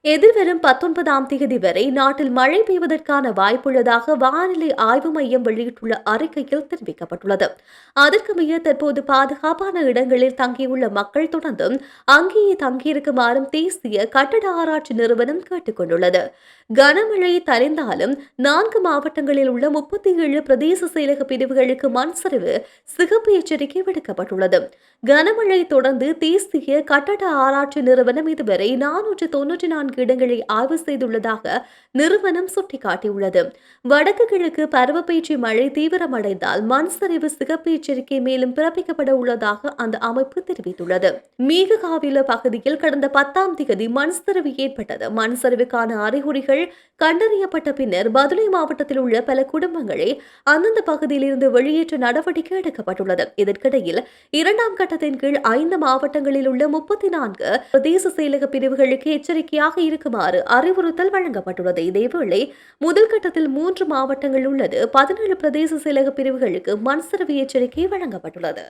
எதிர்வரும் 19ஆம் தேதி வரை நாட்டில் மழை பெய்வதற்கான வாய்ப்புள்ளதாக வானிலை ஆய்வு மையம் வெளியிட்டுள்ள அறிக்கையில் தெரிவிக்கப்பட்டுள்ளது. அதற்கமைய தற்போது பாதுகாப்பான இடங்களில் தங்கியுள்ள மக்கள் தொடர்ந்தும் அங்கேயே தங்கியிருக்குமாறும் தேசிய கட்டட ஆராய்ச்சி நிறுவனம் கேட்டுக் கொண்டுள்ளது. கனமழை தணிந்தாலும் 4 மாவட்டங்களில் உள்ள 37 பிரதேச செயலக பிரிவுகளுக்கு மண் சரிவு சிகப்பு எச்சரிக்கை விடுக்கப்பட்டுள்ளது. கனமழை தொடர்ந்து தேசிய கட்டட ஆராய்ச்சி நிறுவனம் இதுவரை 494 இடங்களை ஆய்வு செய்துள்ளதாக நிறுவனம் சுட்டிக்காட்டியுள்ளது. வடக்கு கிழக்கு பருவப்பேச்சு மழை தீவிரமடைந்தால் மண் சரிவு சிகப்பு எச்சரிக்கை மேலும் பிறப்பிக்கப்பட உள்ளதாக அந்த அமைப்பு தெரிவித்துள்ளது. மீககாவில பகுதியில் கடந்த 10ஆம் தேதி மண் சரிவு ஏற்பட்டது. மண் சரிவுக்கான அறிகுறிகள் கண்டறியப்பட்ட பின்னர் பதுளை மாவட்டத்தில் உள்ள பல குடும்பங்களை அந்தந்த பகுதியில் இருந்து வெளியேற்ற நடவடிக்கை எடுக்கப்பட்டுள்ளது. இதற்கிடையில் 2ஆம் கட்டத்தின் கீழ் 5 மாவட்டங்களில் உள்ள 34 பிரதேச செயலக பிரிவுகளுக்கு எச்சரிக்கையாக இருக்குமாறு அறிவுறுத்தல் வழங்கப்பட்டுள்ளது. இதேவேளை முதல் கட்டத்தில் 3 மாவட்டங்கள் உள்ளது. 17 பிரதேச செயலக பிரிவுகளுக்கு மண் சரிவு எச்சரிக்கை வழங்கப்பட்டுள்ளது.